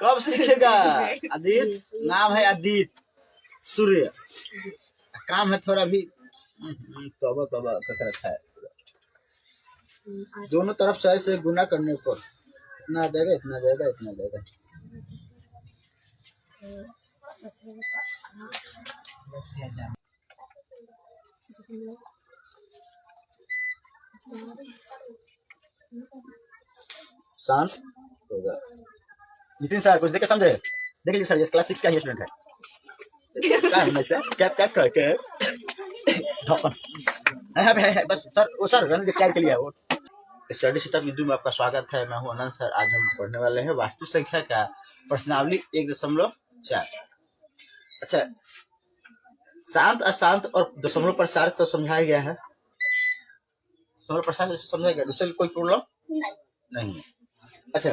कब सीखेगा? आदित्य नाम है, आदित्य सूर्य, काम है थोड़ा भी तौबा तौबा कर रखा है। दोनों तरफ से गुना करने पर इतना आ जाएगा, इतना आ जाएगा, इतना आ जाएगा। शांत होगा। नितिन सर कुछ देख के समझे? देख लीजिए सर, ये क्लास 6 का ही स्टूडेंट है। क्या है इसका? क्या है बस सर, वो सर रन क्या के लिए है वो। स्टडी सेटअप वीडियो में आपका स्वागत है। मैं हूं अनंत सर। आज हम पढ़ने वाले हैं वास्तु संख्या का प्रश्नावली 1.4। अच्छा, शांत अशांत और दशमलव प्रसार तो समझाया गया है। दशमलव प्रसार समझाया गया, दूसरे कोई प्रॉब्लम नहीं। अच्छा,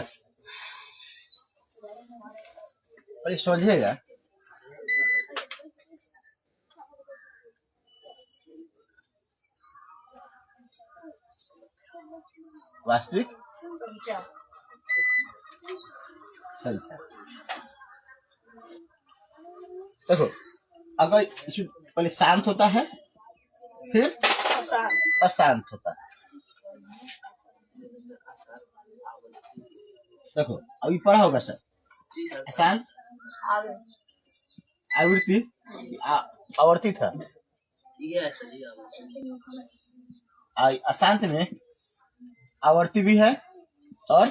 अरे समझिएगा, वास्तविक संख्या। देखो, अगर पहले शांत होता है फिर अशांत होता है। देखो अभी पढ़ा होगा सर, अशांत आवृत्ति आवर्ती था, अशांत में आवर्ती भी है और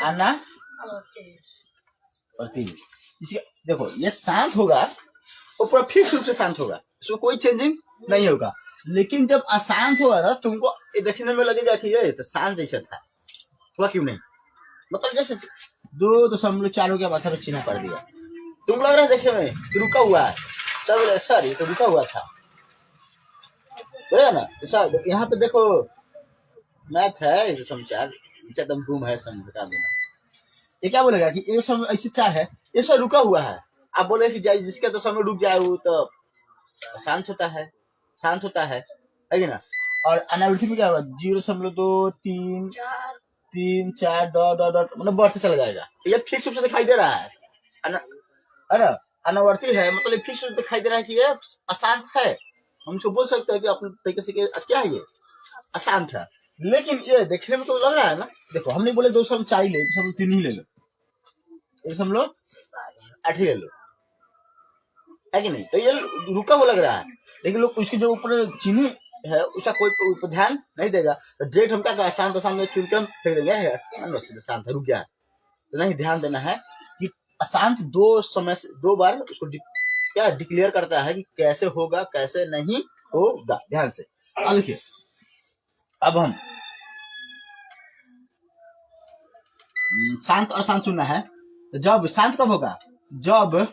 अनावर्ती भी। देखो ये शांत होगा, वो पूरा फिक्स रूप से शांत होगा, इसमें कोई चेंजिंग नहीं होगा। लेकिन जब अशांत होगा ना, तुमको ये देखने में लगेगा कि ये तो शांत जैसा था, हुआ क्यों नहीं? मतलब जैसे 2.4 हो गया, माथा में चिन्ह पड़ दिया, तुम लग रहा है देखे में रुका हुआ है। सब बोले सर ये तो रुका हुआ था, बोलेगा ना सर। यहाँ पे देखो मैथ है, समझार एकदम घूम है, समझा देना। ये क्या बोलेगा कि ये सब ऐसे 4 है, ये सब रुका हुआ है। आप बोले कि जिसके तो समय रुक जाए वो तो शांत होता है, शांत होता है कि ना। और अनावृत्ति में क्या होगा? 0.2 3 3 4 डॉट डॉट डॉट, मतलब बढ़ते चला जाएगा। ये फिक्स रूप से दिखाई दे रहा है ना। अनावर्ती है मतलब फिक्स रूप से दिखाई दे रहा है कि ये अशांत है। हम इसको बोल सकते हैं कि अपने तरीके से क्या है, ये अशांत है। लेकिन ये देखने में तो लग रहा है ना। देखो हम नहीं बोले 2.4 ही ले, 2.3 ही ले लो, 1.8 ही ले लो, है कि नहीं? तो ये रुका हुआ लग रहा है, लेकिन लोग उसके जो ऊपर चीनी है उसका कोई ध्यान नहीं देगा। तो डायरेक्ट हम क्या अशांत अशांत में चुन के हम फेंक देंगे, शांत है, रुक गया है। तो नहीं, ध्यान देना है कि अशांत 2 बार उसको क्या डिक्लेयर करता है कि कैसे होगा कैसे नहीं होगा। ध्यान से देखिए, अब हम शांत और अशांत चुनना है। तो जब शांत कब होगा? जब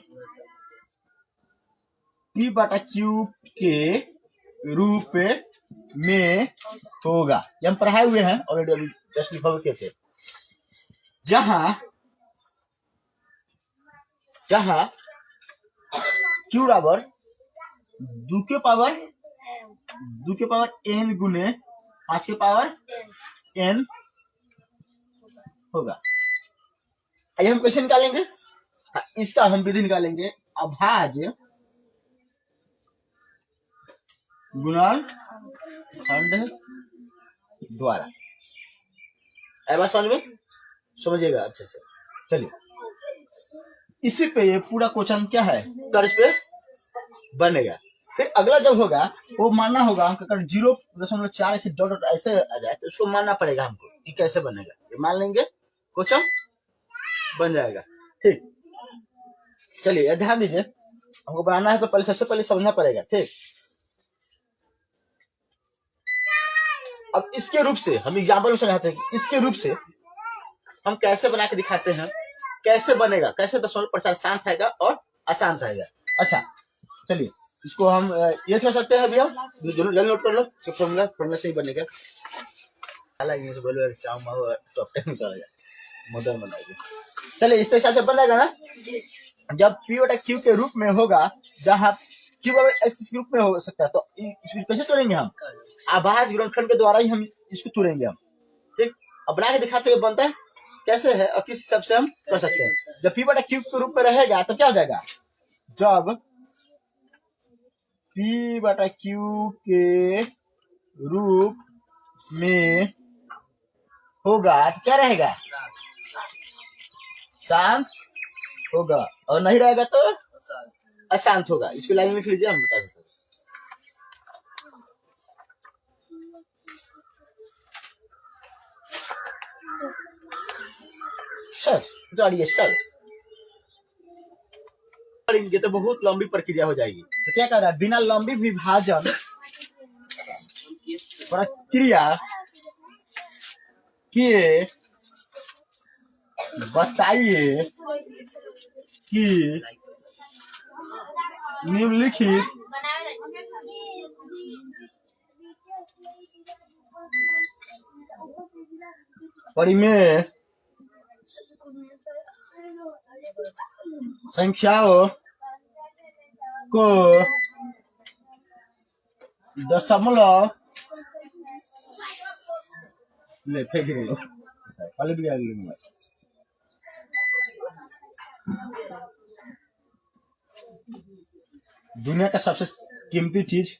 P/Q के रूप में होगा। ये हम पढ़ाए हुए हैं ऑलरेडी, अभी जस्ट लिखा हुए थे। जहां Q बराबर 2 के पावर n गुने 5 के पावर n होगा। आइए हम क्वेश्चन निकालेंगे, इसका हम विधि निकालेंगे। अभाज्य गुणनखंड द्वारा। बात समझ में, समझिएगा अच्छे से। चलिए, इसी पे ये पूरा क्वेश्चन क्या है, तर्ज पे बनेगा। फिर अगला जब होगा वो मानना होगा हमको, अगर 0.4 ऐसे डॉट डॉट ऐसे आ जाए तो उसको मानना पड़ेगा हमको कि कैसे बनेगा। ये मान लेंगे, क्वेश्चन बन जाएगा। ठीक, चलिए ध्यान दीजिए, हमको बनाना है तो पहले सबसे पहले समझना पड़ेगा। ठीक, अब इसके रूप से हम एग्जाम्पल में समझाते हैं कि इसके रूप से हम कैसे बना के दिखाते हैं, कैसे बनेगा, कैसे दशमलव प्रसार शांत आएगा और अशांत आएगा। अच्छा चलिए, इसको हम ये कर सकते हैं। अभी हम जल्दी नोट कर लो, फॉर्मूला से ही बनेगा। चलिए इस हिसाब से बन जाएगा ना। जब P/Q के रूप में होगा, जहाँ Q इस रूप में हो सकता है, तो इसको कैसे तोड़ेंगे हम? आभाज्य गुणनखंड के द्वारा ही हम इसको तोड़ेंगे हम। ठीक, अब बना के दिखाते हैं, बनता है कैसे है और किस हिसाब से हम कर सकते हैं। जब p बटा क्यू के रूप में रहेगा तो क्या हो जाएगा, जब p बटा क्यू के रूप में होगा तो क्या रहेगा, शांत होगा, और नहीं रहेगा तो अशांत होगा। इसको लाइन में लिख लीजिए, हम बता देते हैं। सर सर ये तो बहुत लंबी प्रक्रिया हो जाएगी, तो क्या कर रहा है, बिना लंबी विभाजन प्रक्रिया के बताइए कि निम्नलिखित परिमेय संख्याओं को दशमलव ले फेंक दो पहले भी आगे दुनिया का सबसे कीमती चीज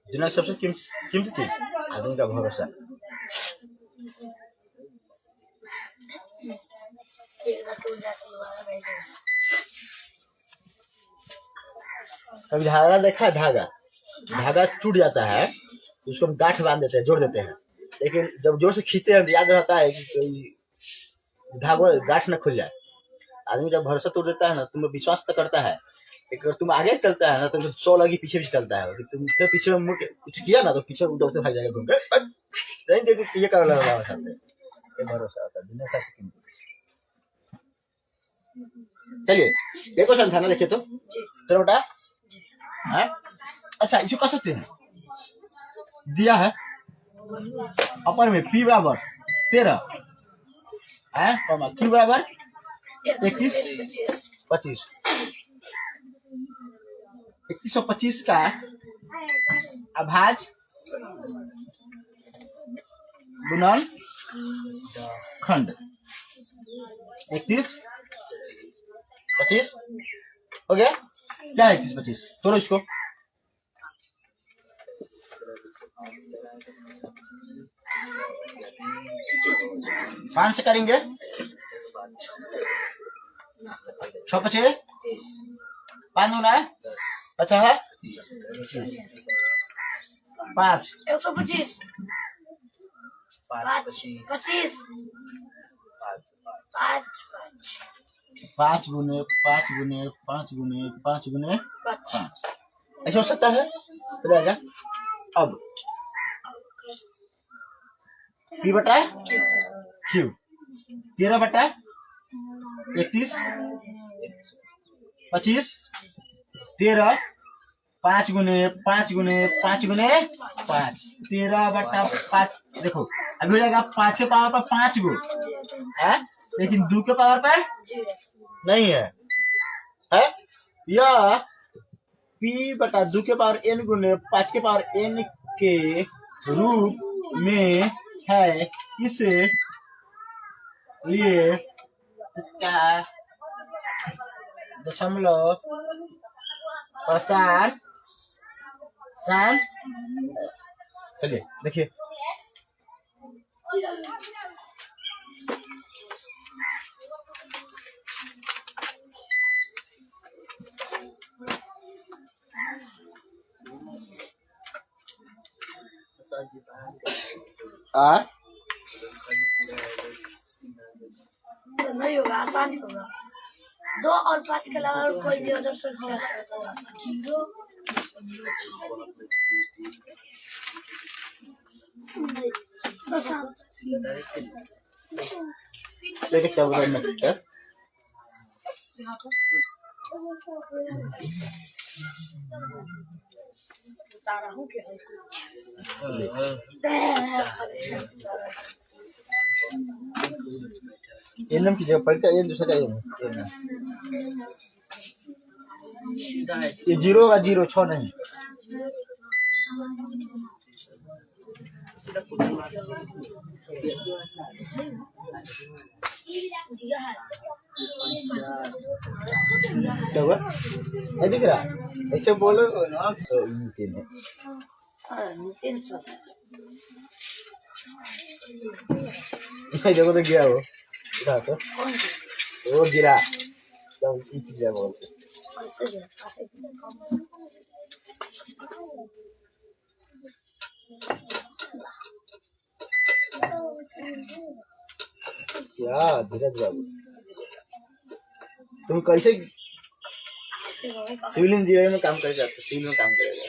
दुनिया की सबसे कीमती चीज आदमी का भरोसा। कभी धागा देखा है, धागा टूट जाता है तो उसको हम गांठ बांध देते हैं, जोड़ देते हैं, लेकिन जब जोर से खींचते हैं याद रहता है कि धागा गांठ न खुल जाए। आदमी जब भरोसा तोड़ देता है ना, तुम्हें विश्वास तो करता है, अगर तुम आगे चलता है ना तो 100 लगी पीछे भी चलता है, तुम फिर पीछे में मुड़ के कुछ किया ना तो पीछे दौड़ते भाग जाएगा घूम के, नहीं देखते ये कर लगा सामने, ये भरोसा होता है दुनिया से। चलिए ये क्वेश्चन था ना, देखिए तो तेरा बेटा है। अच्छा इसको कर सकते हैं, दिया है अपर में p बराबर 13 है, q बराबर 21 25 2125 का अभाज गुणन खंड 21 25 हो गया। क्या है 21 25, तोड़ो इसको। पांच से करेंगे 6 5 5 गुना है, अच्छा है 5 125 25 5 गुने 5 गुने 5 गुने 5 गुने 5 ऐसा हो सकता है, हो जाएगा। अब p बटा q 13 बटा 21 25 13 5 गुने 5 गुने 5 गुने 5 13 बटा 5, देखो अभी हो जाएगा 5 के पावर पर 5 गो है, लेकिन 2 के पावर पर नहीं है यह p बटा 2 के पावर n गुने 5 के पावर n के रूप में है, इसे लिए इसका दशमलव प्रसार शांत। चलिए देखिए नहीं होगा, आसान होगा। 2 और 5 के अलावा कोई भी अदर संख्या देखिए क्या बोल रहा है। बता हूँ क्या है। एनम की जगह पढ़ का ये दूसरा का ये जीरो का जीरो 6 नहीं क्या हुआ ये दिख रहा ऐसे बोलो ना तो नितिन सर नहीं देखो तो गिरा वो गिरा तो वो गिरा क्या उसी की जगह बोलते क्या धीरज बाबू तुम कैसे सिविल इंजीनियर में काम कर जाते सिविल में काम करेगा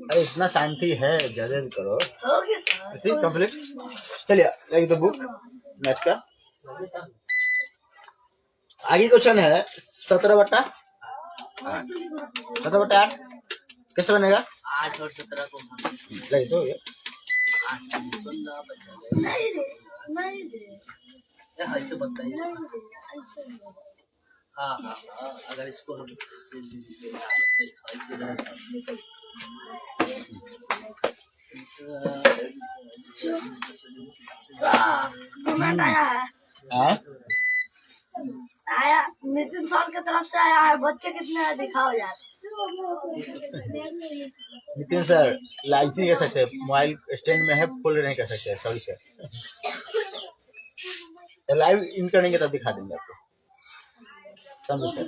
अरे इतना शांति है ज्यादा करो ओके सर ठीक कंप्लीट चलिए एक दो बुक मैथ का आगे क्वेश्चन है 17/8 17/8 कैसे बनेगा 8 और 17 को लगे तो ये 8 16 बचा नहीं या ऐसे बताइए हाँ हाँ हाँ अगर इसको हम ऐसे कमेंट आया है हाँ? आया नितिन सर की तरफ से आया है बच्चे कितने हैं दिखाओ यार नितिन सर लाइव नहीं कर सकते मोबाइल स्टैंड में है फुल नहीं कर सकते सॉरी सर लाइव इन करेंगे तब दिखा देंगे आपको समझो सर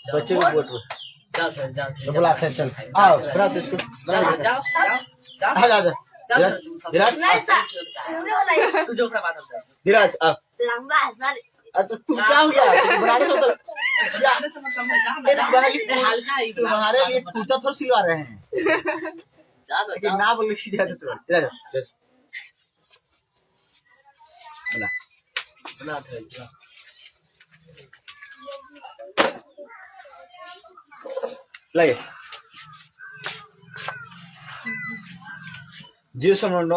बच्चे को वोट जाओ जाओ तो बुलाते हैं चल आओ बुला तो इसको जाओ जाओ जाओ आ जा धीरज नहीं सर तू जो का बात करता धीरज आ लंबा है सर तो तुम क्या हो गया तुम बनाने से तो हल्का ही तुम्हारे लिए कुर्ता थोड़ा सिलवा रहे हैं जाओ लेकिन ना बोल के जाते तो धीरज बुला बना लगे 0.9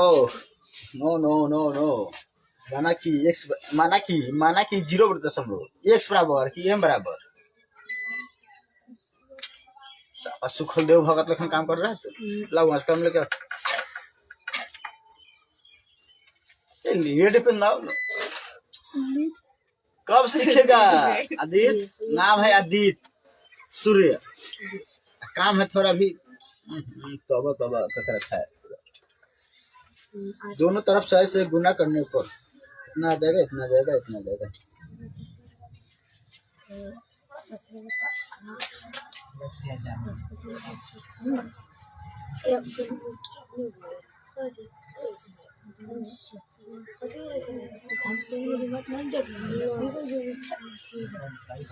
माना कि x माना कि 0.0 x बराबर कि m बराबर सुखदेव भगत लखन काम कर रहा है तो लाओ आज काम लेकर लिए डिपेंड ना कब सीखेगा आदित्य नाम है आदित्य सूर्य काम है थोड़ा भी तौबा तौबा कर रखा है दोनों तरफ से ऐसे गुना करने पर इतना आ जाएगा इतना आ जाएगा इतना आ जाएगा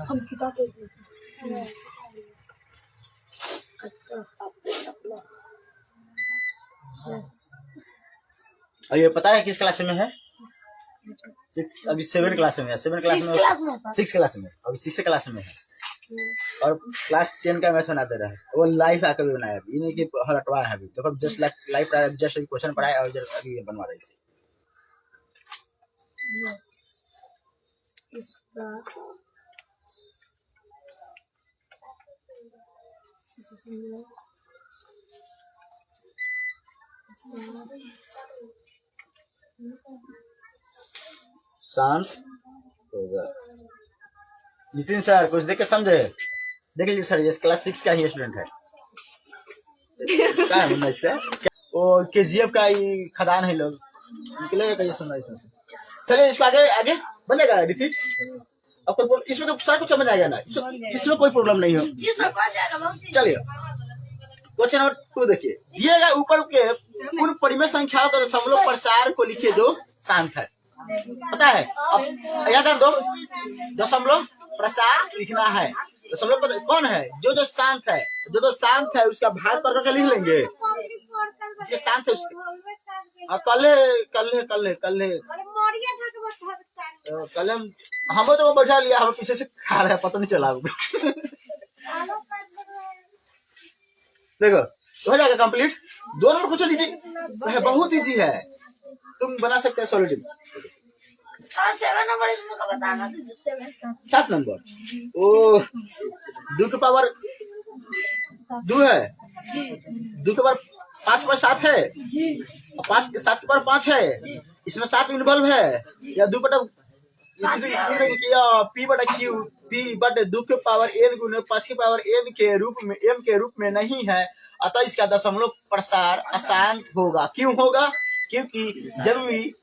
हम किताब और ये पता है किस क्लास में है 6 अभी 7 क्लास में है 7 क्लास में 6 क्लास में अभी 6 क्लास में है और क्लास 10 का मैथ बना दे रहा है वो लाइव आकर भी बनाया ये नहीं कि हटवा है अभी तो जस्ट लाइव जस्ट क्वेश्चन पढ़ाया और अभी ये बनवा रही थी शांत होगा नितिन सर कुछ देख के समझे देख लीजिए सर ये क्लास 6 का ही स्टूडेंट है क्या है मुन्ना इसका वो केजीएफ का ही खदान है लोग निकलेगा कैसे सुनना इसमें से चलिए इसको आगे आगे बनेगा ऋतिक आपको इसमें तो सारा कुछ समझ आएगा ना इसमें कोई प्रॉब्लम नहीं हो चलिए क्वेश्चन नंबर 2 देखिए दिएगा ऊपर के पूर्ण परिमेय संख्याओं का दशमलव प्रसार को लिखिए जो शांत है पता है अब याद है दो दशमलव प्रसार लिखना है। तो सब लोग पता कौन है? जो शांत है, जो शांत है उसका भाग करके लिख लेंगे। जिसके शांत है उसके कल हम तो बैठा लिया, हम पीछे से खा रहे हैं, पता नहीं चला। देखो हो जाएगा कंप्लीट। 2 नंबर कुछ लीजिए, बहुत ईजी है, तुम बना सकते हैं सॉलिड। सर 7 नंबर इसमें का बताना था, 7 नंबर ओ 2 के पावर 2 है, 2 के पावर 5 पर 7 है, 5 के 7 पर 5 है, इसमें 7 इन्वॉल्व है, या 2 बटा पी बटा क्यू, पी बटे 2 के पावर n गुने 5 के पावर n के रूप में नहीं है, अतः इसका दशमलव प्रसार अशांत होगा। क्यों होगा? क्योंकि जब भी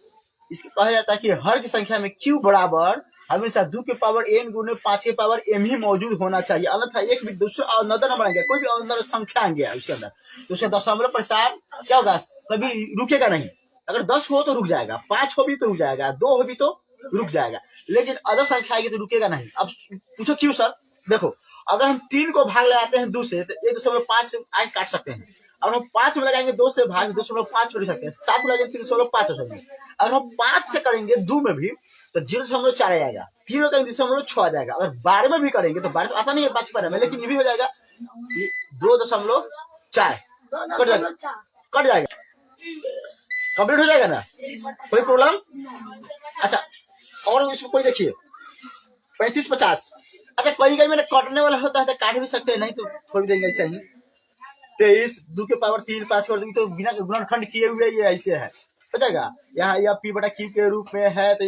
इसको कहा जाता है कि हर की संख्या में q बराबर हमेशा 2 के पावर n गुने 5 के पावर m ही मौजूद होना चाहिए, अन्यथा एक भी दूसरा अनदर नंबर आ गया, कोई भी अंदर संख्या आ गया उसके अंदर, तो उसका दशमलव प्रसार क्या होगा? कभी रुकेगा नहीं। अगर 10 हो तो रुक जाएगा, 5 हो भी तो रुक जाएगा, 2 हो भी तो रुक जाएगा, लेकिन अदर संख्या आएगी तो रुकेगा नहीं। अब पूछो क्यों सर? देखो अगर हम 3 को भाग लगाते हैं 2 से तो 1.5 से आगे काट सकते हैं। अगर हम 5 में लगाएंगे 2 से भाग 2.5 कर सकते हैं, 7 में लगाएंगे 3.5 हो सकते हैं। अगर हम 5 से करेंगे 2 में भी तो 0.4 आ जाएगा, 3 में करेंगे 0.6 आ जाएगा। अगर 12 में भी करेंगे तो 12 तो आता नहीं है 5 में, लेकिन ये भी हो जाएगा 2.4 कट जाएगा, कंप्लीट हो जाएगा ना, कोई प्रॉब्लम? अच्छा और इसको कोई देखिए 35-50। अच्छा कहीं मैंने काटने वाला होता है तो काट भी सकते हैं, नहीं तो छोड़ देंगे ऐसे ही। 23 2 के पावर 3 5 कर देंगे तो बिना गुणनखंड किए हुए ये ऐसे है, हो जाएगा। यहाँ यह पी बटा क्यू के रूप में है तो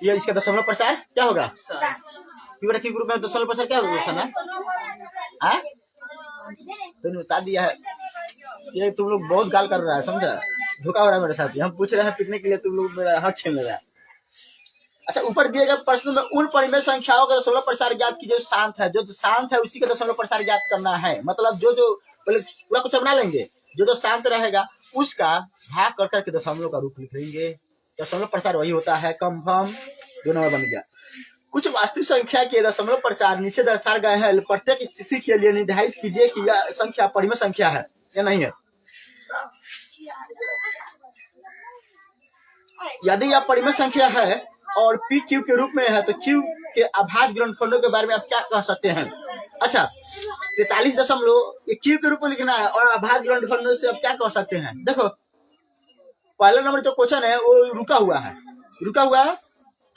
ये इसका दशमलव प्रसार क्या होगा? पी बटा क्यू के रूप में दशमलव प्रसार क्या होगा? तुमने बता दिया है, ये तुम लोग बहुत गाल कर रहा है, समझा? धोखा हो रहा है मेरे साथ। हम पूछ रहे हैं पिटने के लिए, तुम लोग मेरा हक छीन ले रहा है। अच्छा ऊपर दिए गए प्रश्न में उन परिमेय संख्याओं का दशमलव प्रसार ज्ञात कीजिए शांत है। जो शांत है उसी का दशमलव प्रसार ज्ञात करना है। मतलब जो पहले पूरा कुछ बना लेंगे, जो शांत रहेगा उसका भाग कर करके दशमलव का रूप लिख लेंगे, दशमलव प्रसार वही होता है। कंफर्म 2 नंबर बन गया। कुछ वास्तविक संख्या के दशमलव प्रसार नीचे दर्शाए गए हैं, प्रत्येक स्थिति के लिए निर्धारित कीजिए कि यह संख्या परिमेय संख्या है या नहीं है। यदि यह परिमेय संख्या है और पी क्यू के रूप में है तो क्यू के अभाज्य गुणनखंडों के बारे में आप क्या कह सकते हैं? अच्छा 43 दशमलव क्यू के रूप में लिखना है और अभाज्य गुणनखंडों से आप क्या कह सकते हैं? देखो पहला नंबर जो क्वेश्चन है वो रुका हुआ है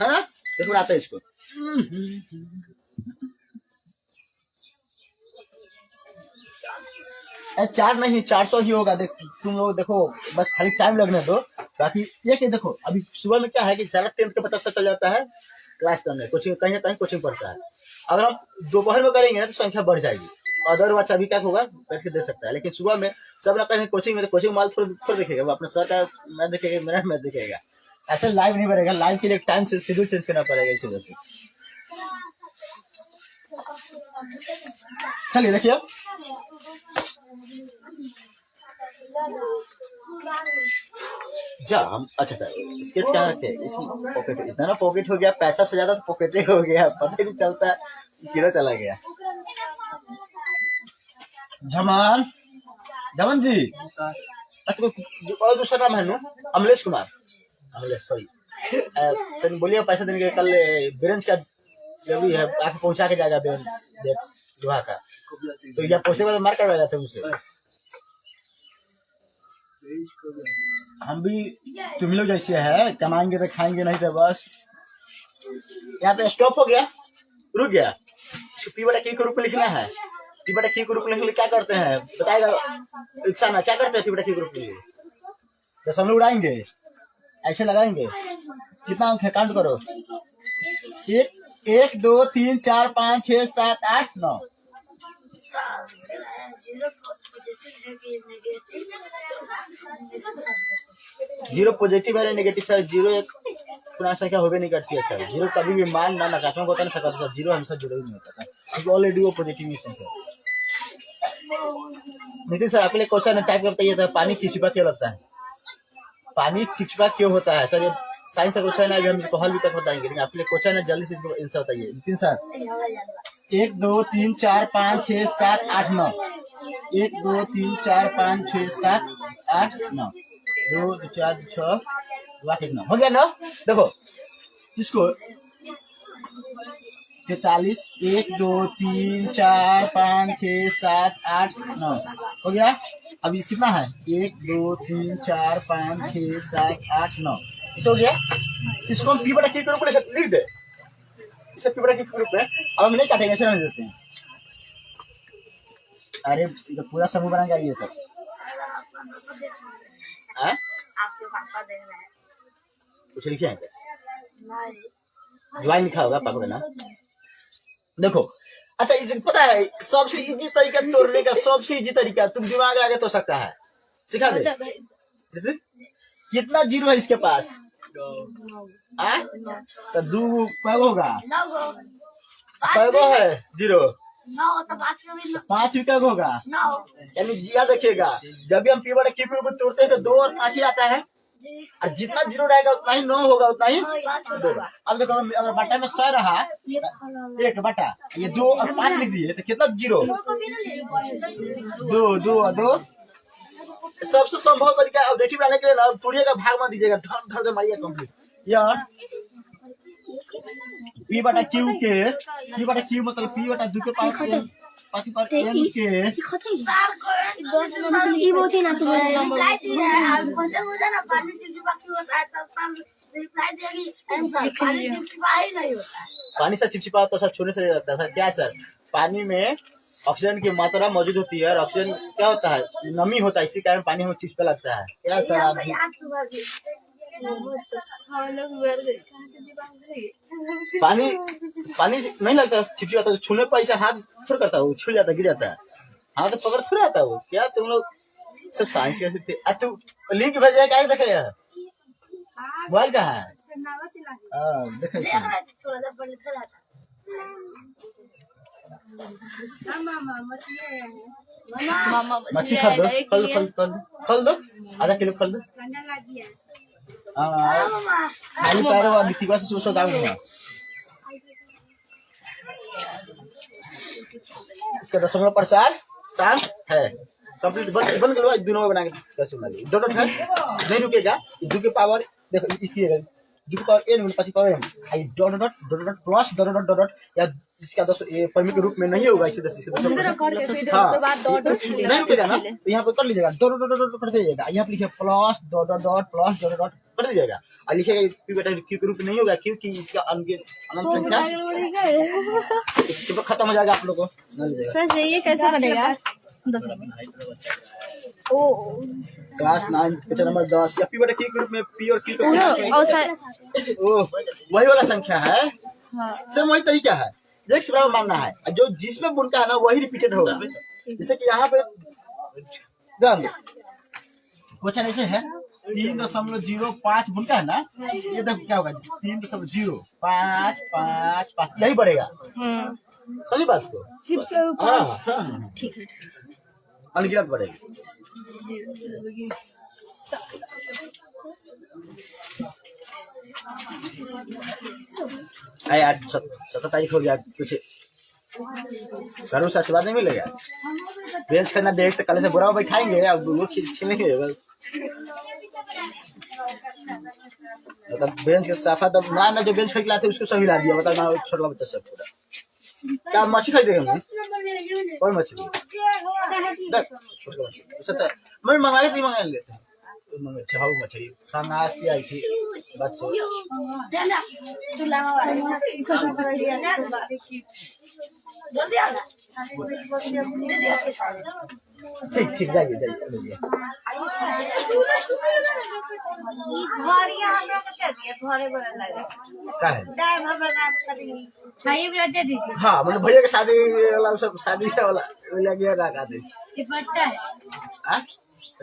ना? देखो आता है इसको 4 नहीं 400 ही होगा। तुम लोग देखो बस खाली टाइम लगने दो। बाकी ये कि देखो अभी सुबह में क्या है कि सारा 10th के पता चल जाता है क्लास करने, कोचिंग कहीं ना कहीं कोचिंग पढ़ता है। अगर हम दोपहर में करेंगे ना तो संख्या बढ़ जाएगी, अदर बच्चा अभी क्या होगा बैठ के दे सकता है, लेकिन सुबह में सब ना कहीं कोचिंग में, तो कोचिंग माल थोड़ा देखेगा, वो अपने सर का मैथ देखेगा, मेरा मैथ देखेगा। ऐसे लाइव नहीं बढ़ेगा, लाइव के लिए टाइम से शेड्यूल चेंज करना पड़ेगा इस वजह से। चलिए देखिए हम अच्छा स्केच क्या रखे, इसी पॉकेट इतना ना पॉकेट हो गया, पैसा से ज्यादा तो पॉकेट ही हो गया, पता ही नहीं चलता किधर चला गया। झमन जी और दूसरा नाम है नो अमलेश कुमार, अमलेश सॉरी तो बोलिए पैसा देने के कल ब्रेंच का जरूरी है, आपको पहुंचा के जाएगा ब्रेंच लोहा का, तो यहाँ पहुंचे बाद मार करवा जाते उनसे। हम भी तुम लोग जैसे है, कमाएंगे तो खाएंगे, नहीं तो बस। यहाँ पे स्टॉप हो गया, रुक गया। पी बटा क्यू के रूप में लिखना है। पी बटा क्यू के रूप में लिखने क्या करते हैं बताएगा रिक्शा ना, क्या करते हैं पी बटा क्यू के रूप में? दशमलव उड़ाएंगे, ऐसे लगाएंगे। कितना अंक है काउंट करो, 1 2 3 4 5 6 7 8 9। जीरो पॉजिटिव है नेगेटिव सर, जीरो एक पूर्ण संख्या होवे नहीं करती है सर, जीरो कभी भी मान ना नकारात्मक होता नहीं सकता सर, जीरो हमेशा जीरो ही नहीं होता है, ऑलरेडी वो पॉजिटिव संख्या। नितिन सर आपके लिए क्वेश्चन टाइप कर बताइए था, पानी चिपचिपा क्यों लगता है? पानी चिपचिपा क्यों होता है सर? ये साइंस का क्वेश्चन है, अभी हम इसको हल भी तक बताएंगे, लेकिन आपके लिए क्वेश्चन है, जल्दी से इसको आंसर बताइए। नितिन सर, 1 2 3 4 5 6 7 8 9, 1 2 3 4 5 6 7 8 9, 2 4 6 8 9 हो गया ना? देखो इसको 43, 1 2 3 4 5 6 7 8 9 हो गया। अभी कितना है? 1 2 3 4 5 6 7 8 9 हो गया। इसको हम पी बटा क्यू के रूप में लिख दे, इसे पी बटा क्यू के रूप में। अब हम नहीं काटेंगे, ऐसे नहीं देते हैं। अरे पूरा समूह बना जाइए सर। आपके पापा देख रहे हैं। कुछ लिखे हैं ज्वाइन लिखा होगा पापा का नाम। देखो अच्छा, इसे पता है सबसे इजी तरीका तोड़ने का, सबसे इजी तरीका तुम दिमाग आगे तो सकता है, सिखा दे। कितना जीरो है इसके पास? तो 2 कैगो होगा? 9 कैगो है जीरो? 9 तो 5 का भी 5 भी कैगो होगा? 9 यानी याद रखिएगा, जब भी हम पी बटा क्यू के रूप में तोड़ते हैं तो 2 और 5 ही आता है, जी। और जितना जीरो रहेगा उतना ही 9 होगा, उतना ही 2। होगा। अब देखो अगर बटा में 100 रहा, 1 बटा ये 2 और 5 लिख दिए तो कितना जीरो? 2 और 2। सबसे संभव तरीका ऑब्जेक्टिव लाने के लिए ना, तोड़िए का भाग मत दीजिएगा, धन धन से मारिए कंप्लीट। यह पी बटा क्यू के, पी बटा क्यू मतलब पी बटा 2 के पावर 5 पर एम के। सर को 10 मिनट की बहुत ही ना तुम रिप्लाई दिया है। आप बोले ना पानी चिपचिपा क्यों होता है, तब सर रिप्लाई देगी आंसर पानी चिपचिपा ही नहीं होता है। पानी से चिपचिपा तो सर छूने से जाता है। क्या सर? पानी में ऑक्सीजन की मात्रा मौजूद होती है, और ऑक्सीजन क्या होता है, नमी होता है, इसी कारण पानी में चिपचिपा लगता है। क्या सर आप पानी पानी नहीं लगता चिपचिपा, तो छूने पर ऐसा हाथ थोड़ा करता है, वो छू जाता है, गिर जाता है, हाथ पकड़ थोड़ा आता है वो। क्या तुम लोग सब साइंस कैसे थे? तू लिंक भेजा क्या देखेगा? मोबाइल कहाँ है? देखे देख रहे थे थोड़ा सा पढ़ लिखा था। मच्छी खरीदो, खल दो, आधा किलो खल दो। खाली पैरों और मिट्टी से सोचो दाऊंगा। इसका दशमलव प्रसार शांत है। कंप्लीट बन गया, दोनों में बना के डॉट है, नहीं रुकेगा। 2 के पावर देखो, 2 के power n 5 power m, I dot dot dot dot plus dot dot dot, या इसका 10 परिमित के रूप में नहीं होगा, इसे 10 इसके 10 नहीं रुकेगा ना, तो यहाँ पे कर लीजिएगा डॉट डॉट डॉट कर दीजिएगा। यहाँ पे लिखिए plus dot dot dot plus dot dot कर दीजिएगा, और लिखिएगा पी बटा क्यू के रूप में नहीं होगा, क्योंकि इसका अनंत संख्या खत्म हो जाएगा आप लोगों को। सर ये कैसे बनेगा? क्लास 9 पेज नंबर 10, या पी बटा क्यू के रूप में पी और क्यू का वही वाला संख्या है। सेम वही तरीका है, एक से बराबर मानना है, जो जिसमें बुनता है ना वही रिपीटेड होगा। जैसे कि यहाँ पे क्वेश्चन ऐसे है, 3.05 बुनता है ना, ये देखो क्या होगा, 3.0555 यही बढ़ेगा। सही बात को ठीक है, अनगिनत बढ़ेगी। आज 17 तारीख हो गया, कुछ घरों से आशीर्वाद नहीं मिलेगा। बेंच करना डेस्क कल से बुरा बैठाएंगे, अब वो छीनेंगे बस। मतलब बेंच के साफा तो ना जो बेंच खरीद लाते उसको सही ला दिया, बता ना छोटा बच्चा सब पूरा। क्या मच्छी खरीदेगा? और मछली मैं मंगा लेती, मंगा लेते मछली खाना से आई थी बच्चों। ठीक ठीक, जाइए जाइए। क्या है? हाँ मतलब भैया के शादी वाला सब, शादी वाला गया रखा दे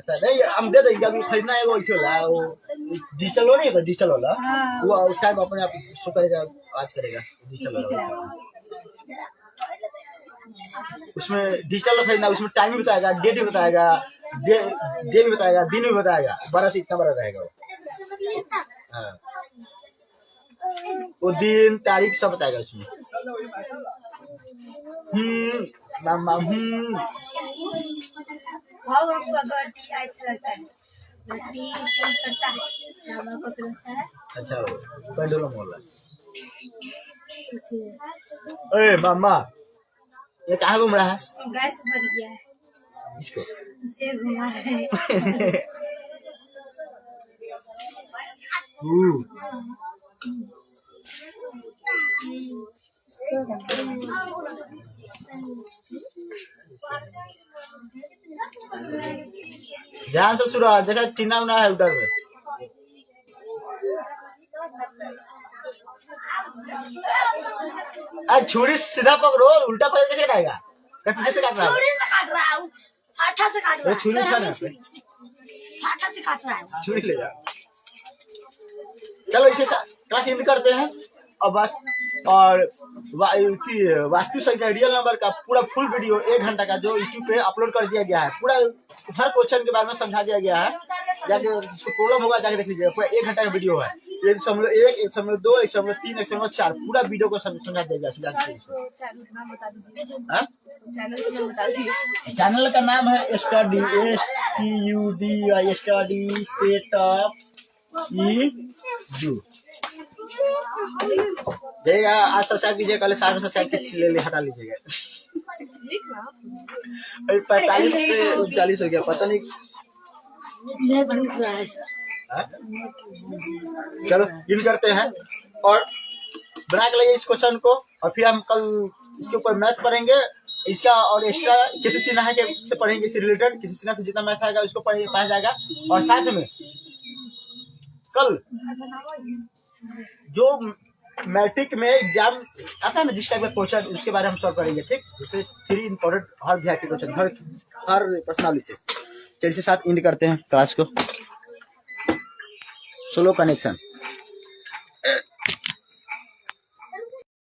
नहीं, हम दे देंगे। अभी खरीदना है वो डिजिटल वाला नहीं है, डिजिटल वाला वो टाइम अपने आप शो करेगा, आज करेगा डिजिटल वाला। उसमें डिजिटल खरीदना, उसमें टाइम भी बताएगा, डेट भी बताएगा, डे भी बताएगा, दिन भी बताएगा, 12 से इतना बड़ा रहेगा वो। हाँ वो दिन तारीख सब बताएगा उसमें। मामा भाव आपको अगर टी अच्छा लगता है तो टी करता है मामा को तो लगता है। अच्छा पेंडुलम मोहल्ला। ए मामा ये कहाँ घूम रहा है? गैस भर गया है इसको इसे घुमा रहे हैं। ध्यान से सुनो, देखा टीना उना है उधर में। छुरी सीधा पकड़ो, उल्टा पकड़ कैसे काटेगा? कैसे काट रहा है? छुरी से काट रहा है, फाटा से काट रहा है। छुरी उठा ना, फाटा से काट रहा है। छुरी ले जा। चलो इसे क्लास एंड करते हैं और बस। और वास्तु संख्या रियल नंबर का पूरा फुल वीडियो 1 घंटा का जो यूट्यूब पे अपलोड कर दिया गया है, पूरा हर क्वेश्चन के बारे में समझा दिया गया है। जाके जिसको प्रॉब्लम होगा जाके देख लीजिएगा, पूरा 1 घंटा का वीडियो है। 1.1, 1.2, 1.3, 1.4 पूरा वीडियो को समझा दिया गया है। चैनल का नाम है स्टडी, STUDY, स्टडी सेटअप देगा। आज सब्सक्राइब कीजिए, कल शाम में सब्सक्राइब के ले हटा लीजिएगा। 45 से 39 हो गया, पता नहीं। चलो इन करते हैं और बना के लाइए इस क्वेश्चन को, और फिर हम कल इसके ऊपर मैथ पढ़ेंगे इसका, और एक्स्ट्रा किसी सीना है से पढ़ेंगे, इससे रिलेटेड किसी सीना से जितना मैथ आएगा उसको पढ़ा जाएगा। और साथ में कल जो मैट्रिक में एग्जाम आता है ना, जिस टाइप का क्वेश्चन, उसके बारे में हम सॉल्व करेंगे। ठीक, जैसे 3 इम्पोर्टेंट हर वीआईपी क्वेश्चन हर पर्सनालिटी से। चलिए साथ एंड करते हैं क्लास को। Slow connection.